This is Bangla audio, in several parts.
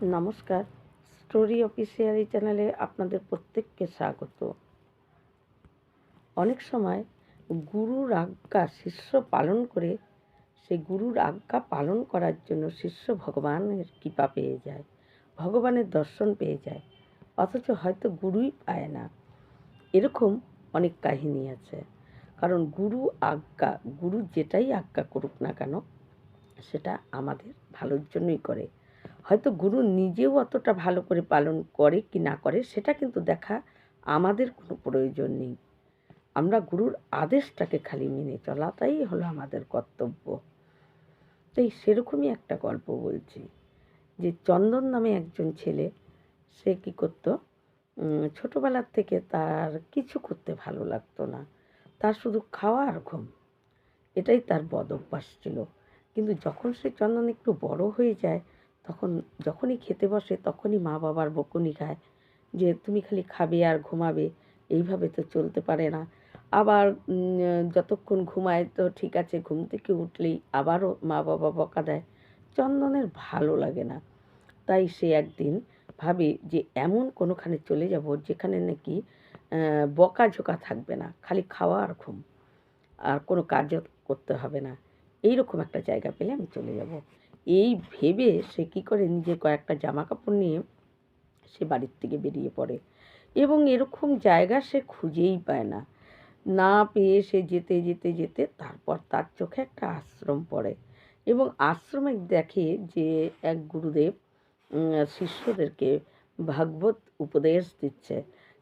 নমস্কার, স্টোরি অফিসিয়ালি চ্যানেলে আপনাদের প্রত্যেককে স্বাগত। অনেক সময় গুরুর আজ্ঞা শিষ্য পালন করে, সেই গুরুর আজ্ঞা পালন করার জন্য শিষ্য ভগবানের কৃপা পেয়ে যায়, ভগবানের দর্শন পেয়ে যায়, অথচ হয়তো গুরুই পায় না। এরকম অনেক কাহিনী আছে। কারণ গুরু যেটাই আজ্ঞা করুক না কেন, সেটা আমাদের ভালোর জন্যই করে। হয়তো গুরু নিজেও অতটা ভালো করে পালন করে কি না করে সেটা কিন্তু দেখা আমাদের কোনো প্রয়োজন নেই। আমরা গুরুর আদেশটাকে খালি মেনে চলাটাই হলো আমাদের কর্তব্য। তাই সেরকমই একটা গল্প বলছি, যে চন্দন নামে একজন ছেলে, সে কী করতো, ছোটোবেলার থেকে তার কিছু করতে ভালো লাগতো না, তার শুধু খাওয়া আর ঘুম, এটাই তার বদ অভ্যাস ছিল। কিন্তু যখন সে চন্দন একটু বড় হয়ে যায়, তখন যখনই খেতে বসে তখনই মা বাবার বকুনি খায় যে তুমি খালি খাবে আর ঘুমাবে, এইভাবে তো চলতে পারে না। আবার যতক্ষণ ঘুমায় তো ঠিক আছে, ঘুম থেকে উঠলেই আবারও মা বাবা বকা দেয়। চন্দনের ভালো লাগে না। তাই সে একদিন ভাবে যে এমন কোনোখানে চলে যাব যেখানে নাকি বকাঝোকা থাকবে না, খালি খাওয়া আর ঘুম, আর কোনো কাজও করতে হবে না। এইরকম একটা জায়গা পেলে আমি চলে যাব। এই ভেবে সে কী করে, নিজের কয়েকটা জামা কাপড় নিয়ে সে বাড়ির থেকে বেরিয়ে পড়ে, এবং এরকম জায়গা সে খুঁজেই পায় না। না পেয়ে সে যেতে যেতে যেতে তারপর তার চোখে একটা আশ্রম পড়ে, এবং আশ্রমে দেখে যে এক গুরুদেব শিষ্যদেরকে ভাগবত উপদেশ দিচ্ছে।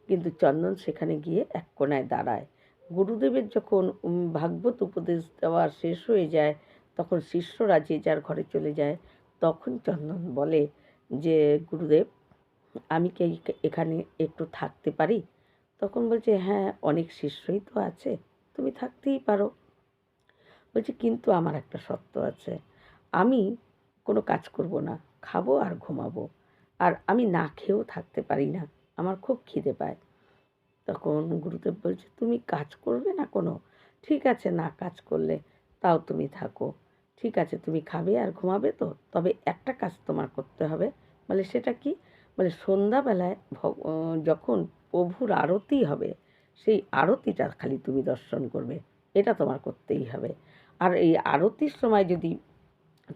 কিন্তু চন্দন সেখানে গিয়ে এক কোণায় দাঁড়ায়। গুরুদেবের যখন ভাগবত উপদেশ দেওয়া শেষ হয়ে যায়, তখন শিষ্যরা যে যার ঘরে চলে যায়। তখন চন্দন বলে যে গুরুদেব, আমি কি এখানে একটু থাকতে পারি? তখন বলছে, হ্যাঁ, অনেক শিষ্যই তো আছে, তুমি থাকতেই পারো। বলছে, কিন্তু আমার একটা শর্ত আছে, আমি কোনো কাজ করব না, খাবো আর ঘুমাবো, আর আমি না খেয়েও থাকতে পারি না, আমার খুব খিদে পায়। তখন গুরুদেব বলছে, তুমি কাজ করবে না কোনো? ঠিক আছে, না কাজ করলে তাও তুমি থাকো। ঠিক আছে, তুমি খাবে আর ঘুমাবে তো, তবে একটা কাজ তোমার করতে হবে। বলে, সেটা কি? বলে, সন্ধ্যাবেলায় যখন প্রভুর আরতি হবে, সেই আরতিটা খালি তুমি দর্শন করবে, এটা তোমার করতেই হবে। আর এই আরতির সময় যদি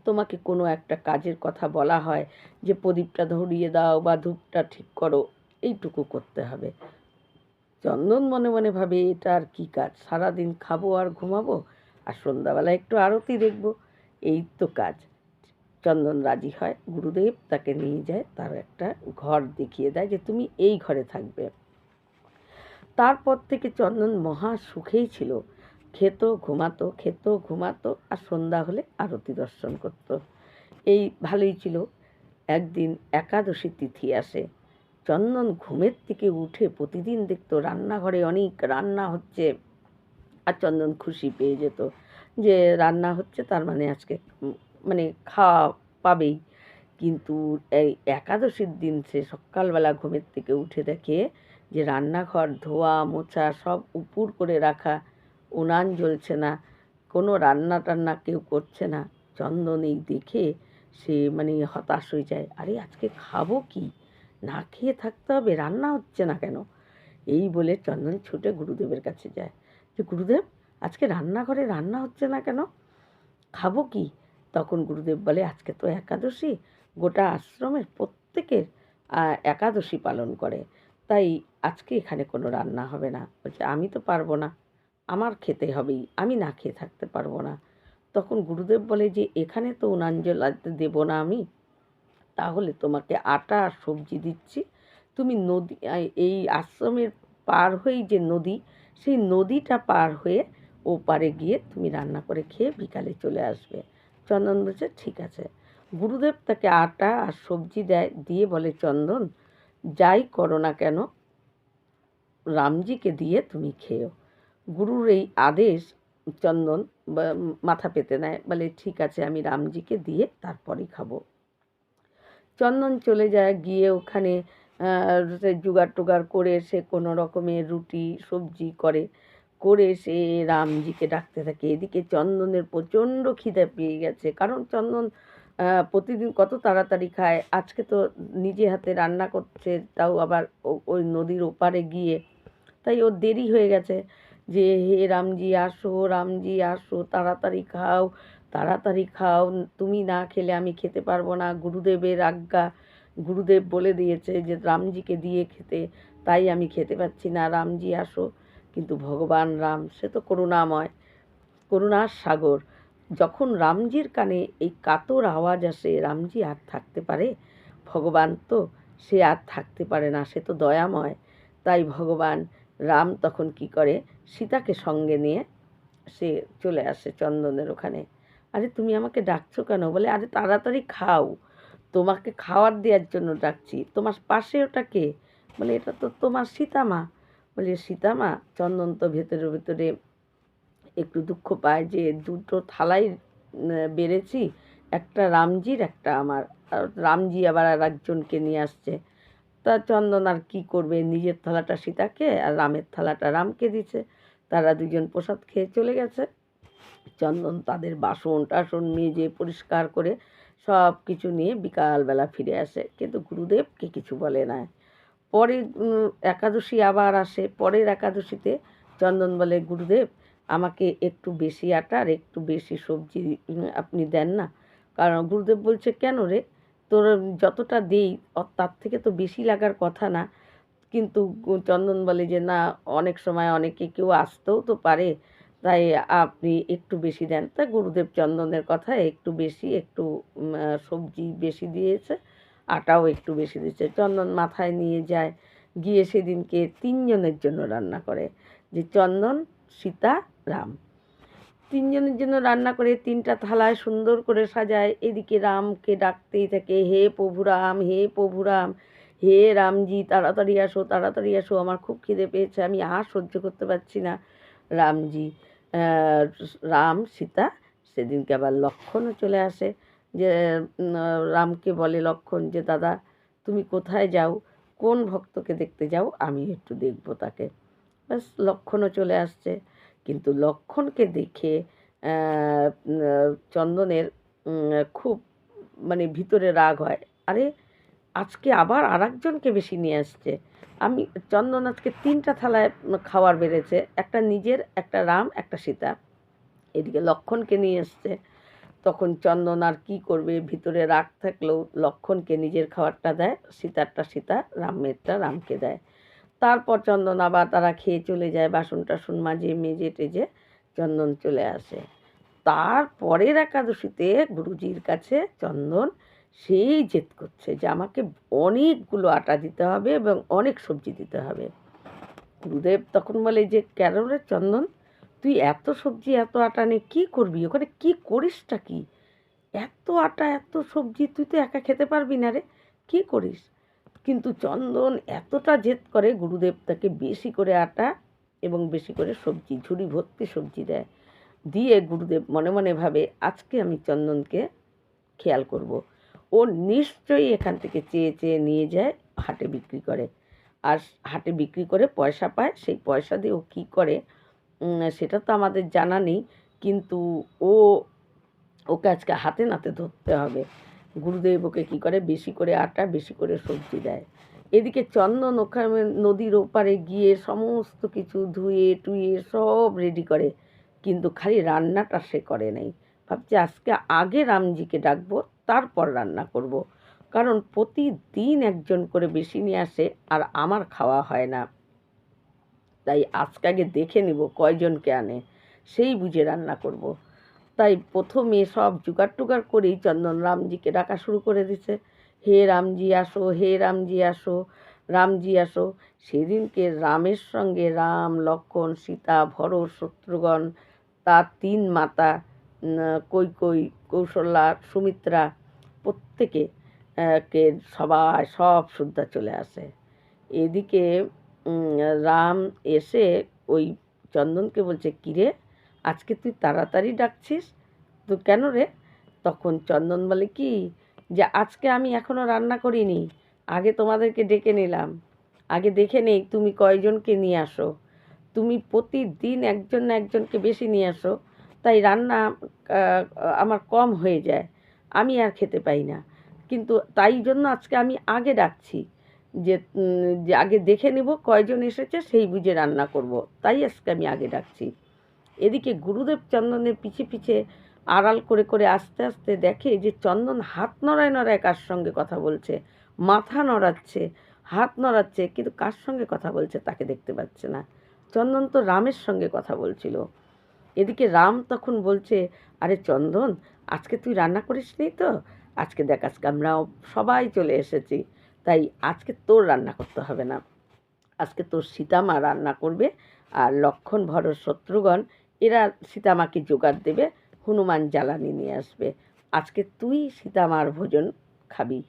তোমাকে কোনো একটা কাজের কথা বলা হয়, যে প্রদীপটা ধরিয়ে দাও বা ধূপটা ঠিক করো, এইটুকু করতে হবে। চন্দন মনে মনে ভাবে, এটা আর কী কাজ, সারাদিন খাবো আর ঘুমাবো, আর সন্ধ্যাবেলায় একটু আরতি দেখব, এই তো কাজ। চন্দন রাজি হয়। গুরুদেব তাকে নিয়ে যায়, তার একটা ঘর দেখিয়ে দেয় যে তুমি এই ঘরে থাকবে। তারপর থেকে চন্দন মহা সুখেই ছিল, খেত ঘুমাতো, খেত ঘুমাতো, আর সন্ধ্যা হলে আরতি দর্শন করত। এই ভালোই ছিল। একদিন একাদশী তিথি আসে। চন্দন ঘুমের থেকে উঠে প্রতিদিন দেখত রান্নাঘরে অনেক রান্না হচ্ছে, আর চন্দন খুশি পেয়ে যেত যে রান্না হচ্ছে, তার মানে আজকে মানে খাওয়া পাবেই। কিন্তু এই একাদশীর দিন সে সকালবেলা ঘুমের থেকে উঠে দেখে যে রান্নাঘর ধোয়া মোছা সব উপুড় করে রাখা, উনান জ্বলছে না, কোনো রান্না টান্না কেউ করছে না। চন্দন এই দেখে সে মানে হতাশ হয়ে যায়, আরে আজকে খাবো কি, না খেয়ে থাকতে হবে, রান্না হচ্ছে না কেন? এই বলে চন্দন ছুটে গুরুদেবের কাছে যায়, যে গুরুদেব, আজকে রান্নাঘরে রান্না হচ্ছে না কেন, খাবো কি? তখন গুরুদেব বলে, আজকে তো একাদশী, গোটা আশ্রমের প্রত্যেকের একাদশী পালন করে, তাই আজকে এখানে কোনো রান্না হবে না। বলছে, আমি তো পারবো না, আমার খেতে হবেই, আমি না খেয়ে থাকতে পারবো না। তখন গুরুদেব বলে যে এখানে তো উনান জ্বালাতে দেবো না আমি, তাহলে তোমাকে আটা আর সবজি দিচ্ছি, তুমি নদী, এই আশ্রমের পার হয়েই যে নদী, সেই নদীটা পার হয়ে ওপারে গিয়ে তুমি রান্না করে খেয়ে বিকালে চলে আসবে। চন্দন বলছে, ঠিক আছে। গুরুদেব তাকে আটা আর সবজি দেয়, দিয়ে বলে, চন্দন, যাই করো না কেন, রামজিকে দিয়ে তুমি খেও। গুরুর এই আদেশ চন্দন মাথা পেতে নেয়, বলে, ঠিক আছে, আমি রামজিকে দিয়ে তারপরেই খাবো। চন্দন চলে যায়, গিয়ে ওখানে সে জোগাড় টোগাড় করে সে কোনো রকমের রুটি সবজি করে সে রামজিকে ডাকতে থাকে। এদিকে চন্দনের প্রচণ্ড খিদে পেয়ে গেছে, কারণ চন্দন প্রতিদিন কত তাড়াতাড়ি খায়, আজকে তো নিজে হাতে রান্না করছে, তাও আবার ওই নদীর ওপারে গিয়ে। তাই ওর দেরি হয়ে গেছে, যে হে রামজি আসো, রামজি আসো, তাড়াতাড়ি খাও, তাড়াতাড়ি খাও, তুমি না খেলে আমি খেতে পারবো না, গুরুদেবের আজ্ঞা, গুরুদেব বলে দিয়েছে যে রামজিকে দিয়ে খেতে, তাই আমি খেতে পাচ্ছি না, রামজি আসো। কিন্তু ভগবান রাম সে তো করুণাময়, করুণার সাগর। যখন রামজির কানে এই কাতর আওয়াজ আসে, রামজি আর থাকতে পারে? ভগবান তো, সে আর থাকতে পারে না, সে তো দয়াময়। তাই ভগবান রাম তখন কি করে, সীতাকে সঙ্গে নিয়ে সে চলে আসে চন্দনের ওখানে। আরে তুমি আমাকে ডাকছো কেন? বলে আরে তাড়াতাড়ি খাও, তোমাকে খাওয়ার দেওয়ার জন্য ডাকছি। তোমার পাশে ওটা কে? বলে এটা তো তোমার সীতামা। বলে সীতামা? চন্দন তো ভেতরে ভেতরে একটু দুঃখ পায় যে দুটো থালাই বেড়েছি, একটা রামজির একটা আমার, আর রামজি আবার আর একজনকে নিয়ে আসছে। তা চন্দন আর কী করবে, নিজের থালাটা সীতাকে আর রামের থালাটা রামকে দিছে। তারা দুজন প্রসাদ খেয়ে চলে গেছে। চন্দন তাদের বাসন টাসন মেজে পরিষ্কার করে সব কিছু নিয়ে বিকালবেলা ফিরে আসে, কিন্তু গুরুদেবকে কিছু বলে না। পরে একাদশী আবার আসে, পরের একাদশীতে চন্দন বলে গুরুদেব আমাকে একটু বেশি আটা আর একটু বেশি সবজি আপনি দেন না। কারণ গুরুদেব বলছে কেন রে, তোর যতটা দেই তার থেকে তো বেশি লাগার কথা না। কিন্তু চন্দন বলে যে না, অনেক সময় অনেকে কেউ আসতেও তো পারে, তাই আপনি একটু বেশি দেন। তা গুরুদেব চন্দনের কথায় একটু বেশি, একটু সবজি বেশি দিয়েছে, আটাও একটু বেশি দিয়েছে। চন্দন মাথায় নিয়ে যায়, গিয়ে সেদিনকে তিনজনের জন্য রান্না করে, যে চন্দন, সীতা, রাম, তিনজনের জন্য রান্না করে তিনটা থালায় সুন্দর করে সাজায়। এদিকে রামকে ডাকতেই থাকে, হে প্রভু রাম, হে প্রভু রাম, হে রামজি তাড়াতাড়ি আসো, তাড়াতাড়ি আসো, আমার খুব খিদে পেয়েছে, আমি আর সহ্য করতে পারছি না। রামজি, রাম, সীতা, সেদিনকে আবার লক্ষ্মণও চলে আসে। যে রামকে বলে লক্ষ্মণ যে দাদা তুমি কোথায় যাও, কোন ভক্তকে দেখতে যাও, আমি একটু দেখবো তাকে। ব্যাস লক্ষ্মণও চলে আসছে। কিন্তু লক্ষ্মণকে দেখে চন্দনের খুব মানে ভিতরে রাগ হয়। আরে আজকে আবার আর একজনকে বেশি নিয়ে আসছে, আমি চন্দন আজকে তিনটা থালায় খাওয়ার বেড়েছে, একটা নিজের, একটা রাম, একটা সীতা, এদিকে লক্ষ্মণকে নিয়ে এসছে। তখন চন্দন আর কী করবে, ভিতরে রাগ থাকলেও লক্ষ্মণকে নিজের খাবারটা দেয়, সীতারটা সীতা, রামেরটা রামকে দেয়। তারপর চন্দন আবার তারা খেয়ে চলে যায়, বাসন টাসন মাজে মেজে টেজে চন্দন চলে আসে। তার পরের একাদশীতে গুরুজির কাছে চন্দন সেই জেদ করছে যে আমাকে অনেকগুলো আটা দিতে হবে এবং অনেক সবজি দিতে হবে। গুরুদেব তখন বলে যে কেন রে চন্দন, তুই এত সবজি এত আটা নিয়ে কী করবি, ওখানে কী করিসটা কি, এত আটা এত সবজি তুই তো একা খেতে পারবি না রে, কী করিস? কিন্তু চন্দন এতটা জেদ করে, গুরুদেব তাকে বেশি করে আটা এবং বেশি করে সবজি, ঝুড়ি ভর্তি সবজি দেয়। দিয়ে গুরুদেব মনে মনে ভাবে আজকে আমি চন্দনকে খেয়াল করব, ও নিশ্চয়ই এখান থেকে চেয়ে চেয়ে নিয়ে যায়, হাটে বিক্রি করে। আর হাটে বিক্রি করে পয়সা পায়, সেই পয়সা দিয়ে ও কী করে সেটা তো আমাদের জানা নেই, কিন্তু ও, ওকে আজকে হাতে নাতে ধরতে হবে। গুরুদেব ওকে কী করে, বেশি করে আটা বেশি করে সবজি দেয়। এদিকে চন্দন ওখানে নদীর ওপারে গিয়ে সমস্ত কিছু ধুয়ে টুয়ে সব রেডি করে, কিন্তু খালি রান্নাটা সে করে নাই। ভাবছে আজকে আগে রামজিকে ডাকবো, তারপর রান্না করব। কারণ প্রতিদিন একজন করে বেশি নিয়ে আসে আর আমার খাওয়া হয় না, তাই আজকে আগে দেখে নিব কয়জনকে আনে, সেই বুঝে রান্না করব। তাই প্রথমে সব জোগাড় টোগাড় করেই চন্দন রামজিকে ডাকা শুরু করে দিছে, হে রামজি আসো, হে রামজি আসো, রামজি আসো। সেদিনকে রামের সঙ্গে রাম, লক্ষ্মণ, সীতা, ভরত, শত্রুঘ্ন, তার তিন মাতা, কৈকেয়ী, কৌশল্যা, সুমিত্রা, প্রত্যেকে কে সবাই সব সুদ্ধা চলে আসে। এদিকে রাম এসে ওই চন্দনকে বলছে কিরে, আজকে তুই তাড়াতাড়ি ডাকছিস তো কেন রে? তখন চন্দন বলে কি, যে আজকে আমি এখনো রান্না করিনি, আগে তোমাদেরকে ডেকে নিলাম, আগে দেখে নেই তুমি কয়জনকে নিয়ে আসো। তুমি প্রতিদিন একজন না একজনকে বেশি নিয়ে আসো, তাই রান্না আমার কম হয়ে যায়। আমি আর খেতে পাই না। কিন্তু তাই জন্য আজকে আমি আগে ডাকছি, যে আগে দেখে নেব কয়জন এসেছে সেই বুঝে রান্না করব, তাই আজকে আমি আগে ডাকছি। এদিকে গুরুদেব চন্দনের পিছে পিছে আড়াল করে করে আস্তে আস্তে দেখে যে চন্দন হাত নড়ায় নড়ায় কার সঙ্গে কথা বলছে, মাথা নড়াচ্ছে, হাত নড়াচ্ছে, কিন্তু কার সঙ্গে কথা বলছে তাকে দেখতে পাচ্ছে না। চন্দন তো রামের সঙ্গে কথা বলছিল। এদিকে রাম তখন বলছে, আরে চন্দন, আজকে তুই রান্না করিসনি তো? আজকে দেখ, আজকে আমরা সবাই চলে এসেছি, তাই আজকে তোর রান্না করতে হবে না, আজকে তোর সীতামা রান্না করবে। আর লক্ষ্মণ ভরত শত্রুঘ্ন এরা সীতামাকে জোগাড় দেবে, হনুমান জ্বালানি নিয়ে আসবে। আজকে তুই সীতামার ভোজন খাবি।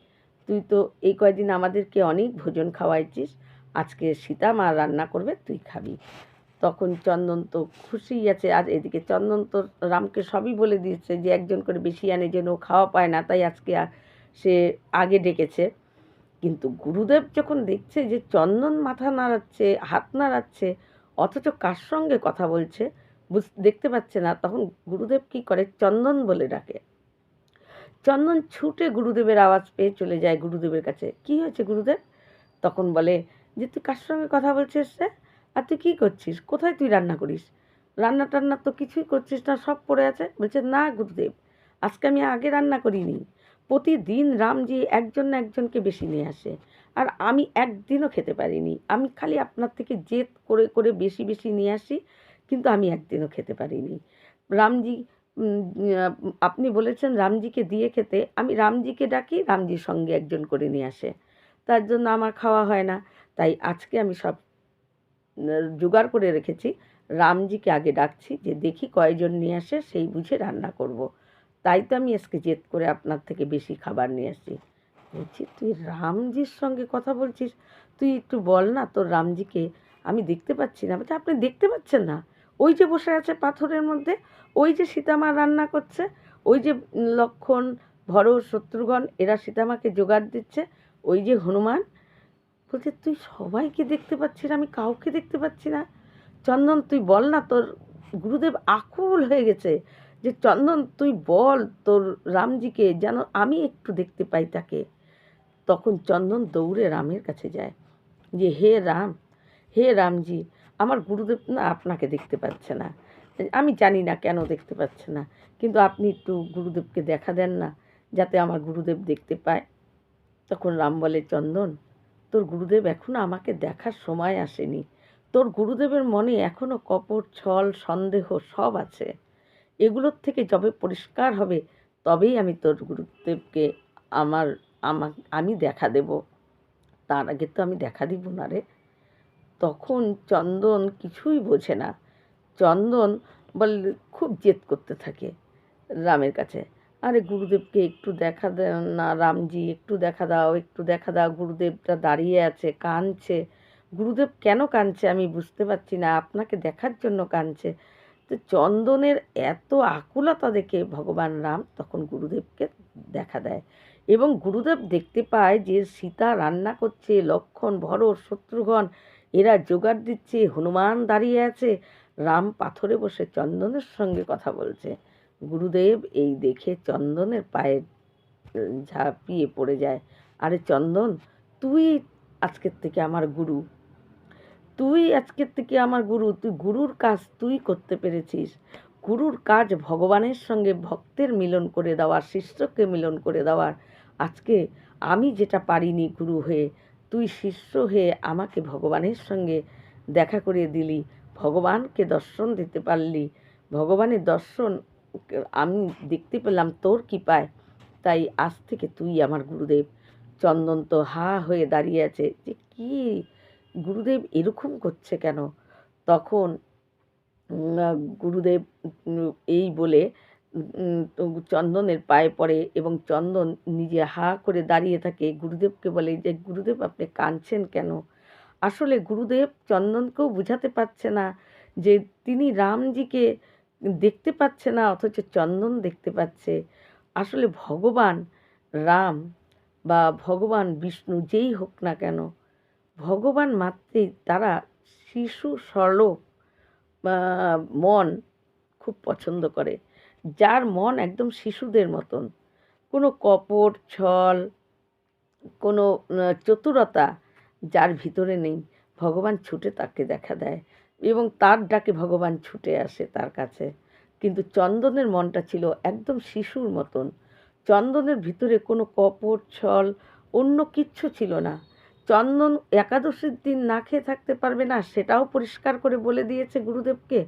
তুই তো এই কয়দিন আমাদেরকে অনেক ভোজন খাওয়াইছিস, আজকে সীতামা রান্না করবে, তুই খাবি। তখন চন্দন তো খুশিই আছে, আর এদিকে চন্দন তো রামকে সবই বলে দিয়েছে যে একজন করে বেশি আনে যেন ও খাওয়া পায় না, তাই আজকে সে আগে ডেকেছে। কিন্তু গুরুদেব যখন দেখছে যে চন্দন মাথা নাড়াচ্ছে, হাত নাড়াচ্ছে, অথচ কার সঙ্গে কথা বলছে দেখতে পাচ্ছে না, তখন গুরুদেব কি করে, চন্দন বলে ডাকে। চন্দন ছুটে গুরুদেবের আওয়াজ পেয়ে চলে যায় গুরুদেবের কাছে। কি হয়েছে গুরুদেব? তখন বলে যে তুই কার সঙ্গে কথা বলছিস রে? আর তুই কী করছিস? কোথায় তুই রান্না করিস? রান্না টান্না তো কিছুই করছিস না, সব পড়ে আছে। বলছে, না গুরুদেব, আজকে আমি আগে রান্না করিনি। প্রতিদিন রামজি একজন না একজনকে বেশি নিয়ে আসে, আর আমি একদিনও খেতে পারিনি। আমি খালি আপনার থেকে জেদ করে করে বেশি বেশি নিয়ে আসি, কিন্তু আমি একদিনও খেতে পারিনি। রামজি, আপনি বলেছেন রামজিকে দিয়ে খেতে, আমি রামজিকে ডাকি, রামজির সঙ্গে একজন করে নিয়ে আসে, তার জন্য আমার খাওয়া হয় না। তাই আজকে আমি সব জোগাড় করে রেখেছি, রামজিকে আগে ডাকছি যে দেখি কয়জন নিয়ে আসে সেই বুঝে রান্না করব। তাই তো আমি আজকে জেদ করে আপনার থেকে বেশি খাবার নিয়ে আসছি। বলছি, তুই রামজির সঙ্গে কথা বলছিস? তুই একটু বল না তোর রামজিকে, আমি দেখতে পাচ্ছি না। বলছে, আপনি দেখতে পাচ্ছেন না? ওই যে বসে আছে পাথরের মধ্যে, ওই যে সীতামা রান্না করছে, ওই যে লক্ষ্মণ ভরত শত্রুঘ্ন এরা সীতামাকে জোগাড় দিচ্ছে, ওই যে হনুমান। বলছে, তুই সবাইকে দেখতে পাচ্ছিস, আমি কাউকে দেখতে পাচ্ছি না। চন্দন, তুই বল না তোর, গুরুদেব আকুল হয়ে গেছে যে চন্দন তুই বল তোর রামজিকে যেন আমি একটু দেখতে পাই তাকে। তখন চন্দন দৌড়ে রামের কাছে যায়, যে হে রাম, হে রামজি, আমার গুরুদেব না আপনাকে দেখতে পাচ্ছে না। আমি জানি না কেন দেখতে পাচ্ছে না, কিন্তু আপনি একটু গুরুদেবকে দেখা দেন না, যাতে আমার গুরুদেব দেখতে পায়। তখন রাম বলে, চন্দন, তোর গুরুদেব এখনো আমাকে দেখার সময় আসেনি। তোর গুরুদেবের মনে এখনো কপট, ছল, সন্দেহ সব আছে। এগুলোর থেকে যবে পরিষ্কার হবে, তবেই আমি তোর গুরুদেবকে আমার আমি দেখা দেব। তার আগে তো আমি দেখা দিব না রে। তখন চন্দন কিছুই বোঝে না। চন্দন বলে, খুব জেদ করতে থাকে রামের কাছে, আরে গুরুদেবকে একটু দেখা দেন না রামজি, একটু দেখা দাও, একটু দেখা দাও। গুরুদেবটা দাঁড়িয়ে আছে, কাঁদছে। গুরুদেব কেন কাঁদছে আমি বুঝতে পারছি না, আপনাকে দেখার জন্য কাঁদছে। তো চন্দনের এত আকুলতা দেখে ভগবান রাম তখন গুরুদেবকে দেখা দেয়, এবং গুরুদেব দেখতে পায় যে সীতা রান্না করছে, লক্ষ্মণ ভরত শত্রুঘ্ন এরা জোগাড় দিচ্ছে, হনুমান দাঁড়িয়ে আছে, রাম পাথরে বসে চন্দনের সঙ্গে কথা বলছে। গুরুদেব এই দেখে চন্দনের পায়ে ঝাঁপিয়ে পড়ে যায়, আরে চন্দন, তুই আজকের থেকে আমার গুরু, তুই আজকের থেকে আমার গুরু, তুই গুরুর কাজ তুই করতে পেরেছিস। গুরুর কাজ ভগবানের সঙ্গে ভক্তের মিলন করে দেওয়ার, শিষ্যকে মিলন করে দেওয়ার। আজকে আমি যেটা পারিনি গুরু হয়ে, তুই শিষ্য হয়ে আমাকে ভগবানের সঙ্গে দেখা করিয়ে দিলি, ভগবানকে দর্শন দিতে পারলি। ভগবানের দর্শন আমি দেখতে পেলাম তোর কৃপায়, তাই আজ থেকে তুই আমার গুরুদেব। চন্দন তো হা হয়ে দাঁড়িয়ে আছে যে কি, গুরুদেব এরকম করছে কেন? তখন গুরুদেব এই বলে তো চন্দনের পায়ে পড়ে, এবং চন্দন নিজে হা করে দাঁড়িয়ে থাকে। গুরুদেবকে বলে যে গুরুদেব, আপনি কাঁদছেন কেন? আসলে গুরুদেব চন্দনকেও বোঝাতে পারছে না যে তিনি রামজিকে দেখতে পাচ্ছে না, অথচ চন্দন দেখতে পাচ্ছে। আসলে ভগবান রাম বা ভগবান বিষ্ণু যেই হোক না কেন, ভগবান মাত্রেই তারা শিশু সরল মন খুব পছন্দ করে, যার মন একদম শিশুদের মতন, কোনো কপট ছল, কোনো চতুরতা যার ভিতরে নেই, ভগবান ছুটে তাকে দেখা দেয় এবং তার ডাকে ভগবান ছুটে আসে তার কাছে। কিন্তু চন্দনের মনটা ছিল একদম শিশুর মতন। চন্দনের ভিতরে কোনো কপট ছল অন্য কিচ্ছু ছিল না। চন্দন একাদশীর দিন না খেয়ে থাকতে পারবে না, সেটাও পরিষ্কার করে বলে দিয়েছে গুরুদেবকে।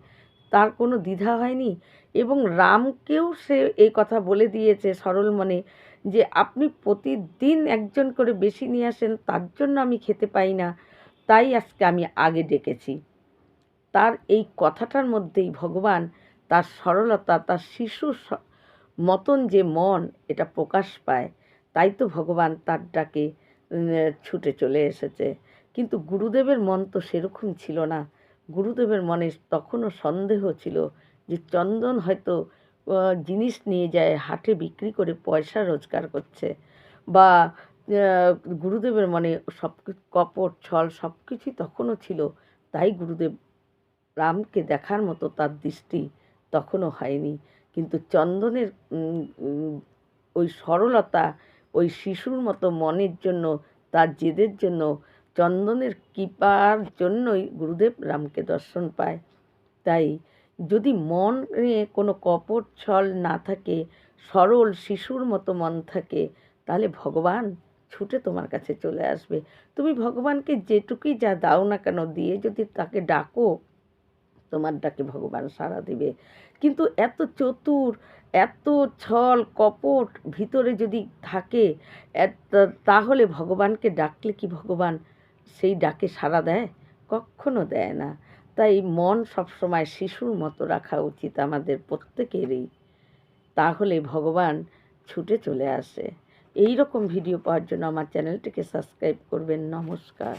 তার কোনো দ্বিধা হয়নি এবং রামকেও সে এই কথা বলে দিয়েছে সরল মনে যে আপনি প্রতিদিন একজন করে বেশি নিয়ে আসেন, তার জন্য আমি খেতে পাই না, তাই আজকে আমি আগে ডেকেছি। তার এই কথাটার মধ্যেই ভগবান তার সরলতা, তার শিশু মতন যে মন, এটা প্রকাশ পায়। তাই তো ভগবান তার ডাকে ছুটে চলে এসেছে। কিন্তু গুরুদেবের মন তো সেরকম ছিল না। গুরুদেবের মনে তখনও সন্দেহ ছিল যে চন্দন হয়তো জিনিস নিয়ে যায় হাটে বিক্রি করে পয়সা রোজগার করছে, বা গুরুদেবের মনে সব কপট ছল সব কিছুই তখনও ছিল। তাই গুরুদেব রামকে দেখার মতো তার দৃষ্টি তখনও হয়নি। কিন্তু চন্দনের ওই সরলতা, ওই শিশুর মতো মনের জন্য, তার জেদের জন্য, চন্দনের কৃপার জন্যই গুরুদেব রামকে দর্শন পায়। তাই যদি মনে কোনো কপট ছল না থাকে, সরল শিশুর মতো মন থাকে, তাহলে ভগবান ছুটে তোমার কাছে চলে আসবে। তুমি ভগবানকে যেটুকুই যা দাও না কেন দিয়ে যদি তাকে ডাকো, তোমার ডাকে ভগবান সাড়া দেবে। কিন্তু এত চতুর, এত ছল কপট ভিতরে যদি থাকে, তাহলে ভগবানকে ডাকলে কি ভগবান সেই ডাকে সাড়া দেয়? কক্ষনো দেয় না। তাই মন সবসময় শিশুর মতো রাখা উচিত আমাদের প্রত্যেকেরই। তাহলে ভগবান ছুটে চলে আসে। এই রকম ভিডিও পাওয়ার জন্য আমার চ্যানেলটিকে সাবস্ক্রাইব করবেন। নমস্কার।